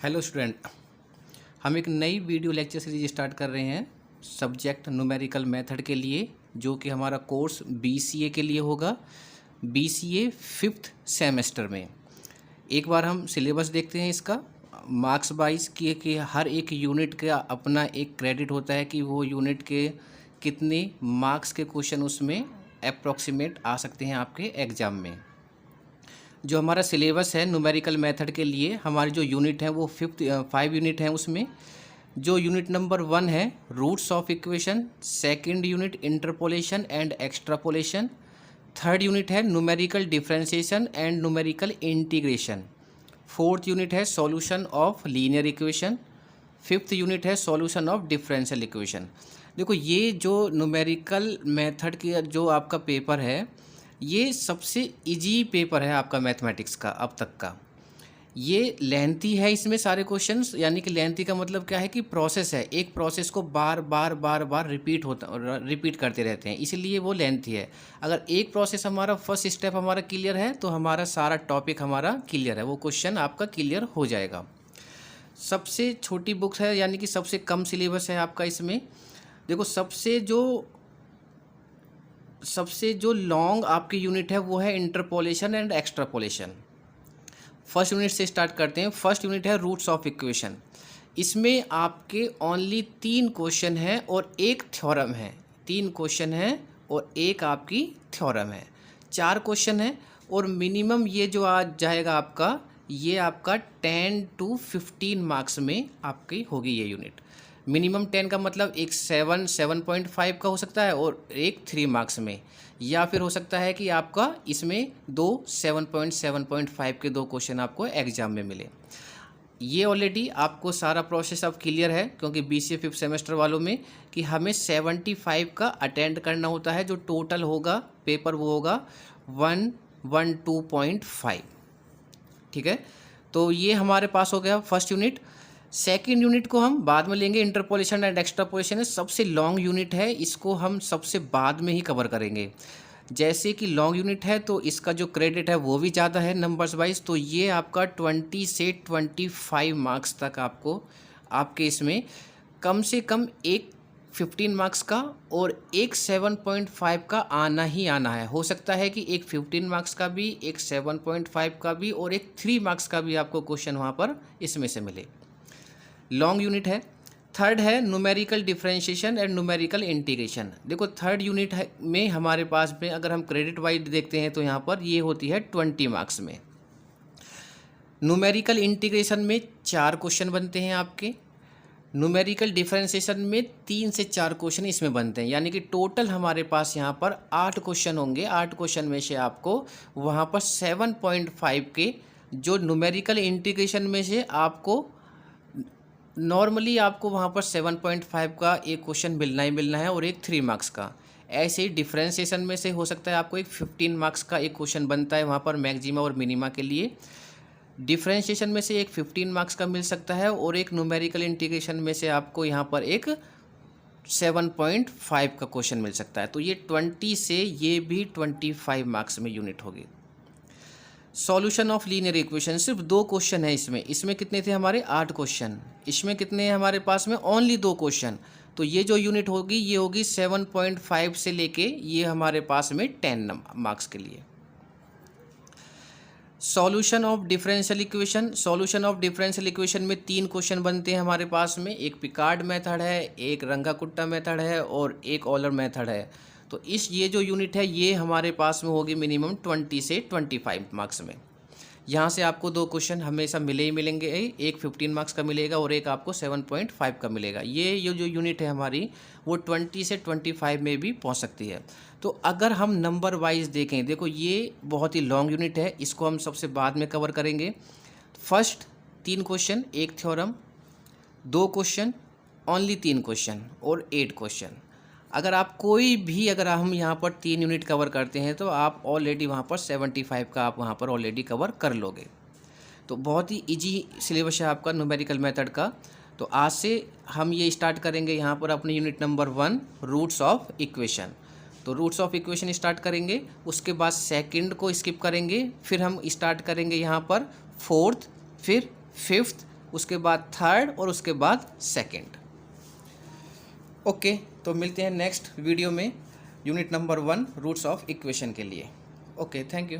Hello student, हम एक नई वीडियो लेक्चर सीरीज स्टार्ट कर रहे हैं सब्जेक्ट न्यूमेरिकल मेथड के लिए, जो कि हमारा कोर्स बीसीए के लिए होगा। बीसीए 5th सेमेस्टर में एक बार हम सिलेबस देखते हैं इसका मार्क्स वाइज कि हर एक यूनिट का अपना एक क्रेडिट होता है कि वो यूनिट के कितने मार्क्स के क्वेश्चन उसमें अप्रॉक्सीमेट आ सकते हैं आपके एग्ज़ाम में। जो हमारा सिलेबस है न्यूमेरिकल मेथड के लिए, हमारी जो यूनिट है वो 5 यूनिट हैं। उसमें जो यूनिट नंबर 1 है roots of equation, second unit interpolation and extrapolation, third unit है numerical differentiation and numerical integration, fourth unit है solution of linear equation, fifth unit है सॉल्यूशन ऑफ डिफरेंशियल इक्वेशन। देखो, ये जो न्यूमेरिकल मेथड की जो आपका पेपर है, ये सबसे इजी पेपर है आपका मैथमेटिक्स का अब तक का। ये लेंथी है, इसमें सारे क्वेश्चंस, यानी कि लेंथी का मतलब क्या है कि प्रोसेस है, एक प्रोसेस को बार बार रिपीट करते रहते हैं, इसलिए वो लेंथी है। अगर एक प्रोसेस हमारा फर्स्ट स्टेप हमारा क्लियर है तो हमारा सारा टॉपिक हमारा क्लियर है, वो क्वेश्चन आपका क्लियर हो जाएगा। सबसे छोटी बुक है, यानी कि सबसे कम सिलेबस है आपका इसमें। देखो, सबसे जो लॉन्ग आपकी यूनिट है वो है interpolation and extrapolation. First unit से स्टार्ट करते हैं। फर्स्ट यूनिट है रूट्स ऑफ इक्वेशन। इसमें आपके ओनली 3 क्वेश्चन हैं और एक थ्योरम है। 3 क्वेश्चन हैं और एक आपकी थ्योरम है। 4 क्वेश्चन है और मिनिमम ये जो आ जाएगा आपका, ये आपका 10 to 15 मार्क्स में आपकी होगी ये यूनिट। मिनिमम 10 का मतलब एक 7.5 का हो सकता है और एक 3 मार्क्स में, या फिर हो सकता है कि आपका इसमें 7.5 के 2 क्वेश्चन आपको एग्जाम में मिले। ये ऑलरेडी आपको सारा प्रोसेस अब क्लियर है, क्योंकि बीसीए 5th सेमेस्टर वालों में कि हमें 75 का अटेंड करना होता है। जो टोटल होगा पेपर वो होगा 112.5। ठीक है, तो ये हमारे पास हो गया फर्स्ट यूनिट। सेकेंड यूनिट को हम बाद में लेंगे। इंटरपोलेशन एंड एक्स्ट्रापोलेशन है, सबसे लॉन्ग यूनिट है, इसको हम सबसे बाद में ही कवर करेंगे। जैसे कि लॉन्ग यूनिट है तो इसका जो क्रेडिट है वो भी ज़्यादा है नंबर्स वाइज, तो ये आपका 20 से 25 मार्क्स तक आपको आपके इसमें कम से कम एक 15 मार्क्स का और एक 7.5 का आना ही आना है। हो सकता है कि एक 15 मार्क्स का भी, एक 7.5 का भी और एक 3 मार्क्स का भी आपको क्वेश्चन वहाँ पर इसमें से मिले। लॉन्ग यूनिट है। थर्ड है numerical differentiation and numerical integration. देखो, थर्ड यूनिट है में हमारे पास में अगर हम क्रेडिट वाइज देखते हैं तो यहाँ पर ये होती है 20 मार्क्स में। न्यूमेरिकल इंटीग्रेशन में 4 क्वेश्चन बनते हैं आपके। न्यूमेरिकल डिफरेंशिएशन में 3 से 4 क्वेश्चन इसमें बनते हैं, यानी कि टोटल हमारे पास यहाँ पर 8 क्वेश्चन होंगे। 8 क्वेश्चन में से आपको वहाँ पर 7.5 के, जो न्यूमेरिकल इंटीग्रेशन में से आपको नॉर्मली आपको वहाँ पर 7.5 का एक क्वेश्चन मिलना ही मिलना है और एक 3 मार्क्स का। ऐसे ही डिफरेंशिएशन में से हो सकता है आपको एक 15 मार्क्स का एक क्वेश्चन बनता है वहाँ पर मैक्सिमा और मिनिमा के लिए। डिफरेंशिएशन में से एक 15 मार्क्स का मिल सकता है और एक न्यूमेरिकल इंटीग्रेशन में से आपको यहाँ पर एक 7.5 का क्वेश्चन मिल सकता है। तो ये 20 से ये भी 25 मार्क्स में यूनिट होगी। सॉल्यूशन ऑफ लीनियर इक्वेशन, सिर्फ 2 क्वेश्चन है इसमें कितने थे हमारे 8 क्वेश्चन, इसमें कितने हैं हमारे पास में ओनली 2 क्वेश्चन। तो ये जो यूनिट होगी ये होगी 7.5 से लेके ये हमारे पास में 10 मार्क्स के लिए। Solution of differential equation. Solution of differential equation में 3 क्वेश्चन बनते हैं हमारे पास में। एक पिकार्ड मेथड है, एक रंगाकुट्टा मेथड है और एक ऑलर मेथड है। तो ये जो यूनिट है ये हमारे पास में होगी मिनिमम 20 से 25 मार्क्स में। यहाँ से आपको 2 क्वेश्चन हमेशा मिले ही मिलेंगे, एक 15 मार्क्स का मिलेगा और एक आपको 7.5 का मिलेगा। ये जो यूनिट है हमारी वो 20 से 25 में भी पहुँच सकती है। तो अगर हम नंबर वाइज देखें, देखो ये बहुत ही लॉन्ग यूनिट है, इसको हम सबसे बाद में कवर करेंगे। फर्स्ट 3 क्वेश्चन, एक थ्योरम, 2 क्वेश्चन, ओनली 3 क्वेश्चन और 8 क्वेश्चन। अगर हम यहाँ पर 3 यूनिट कवर करते हैं तो आप ऑलरेडी वहाँ पर 75 का आप वहाँ पर ऑलरेडी कवर कर लोगे। तो बहुत ही इजी सिलेबस है आपका न्यूमेरिकल मेथड का। तो आज से हम ये स्टार्ट करेंगे यहाँ पर अपने unit number 1 roots of equation. तो रूट्स ऑफ इक्वेशन स्टार्ट करेंगे, उसके बाद सेकंड को स्किप करेंगे, फिर हम स्टार्ट करेंगे यहाँ पर 4th, फिर 5th, उसके बाद थर्ड और उसके बाद सेकंड। ओके, तो मिलते हैं नेक्स्ट वीडियो में unit number 1 roots of equation के लिए। Okay, thank you.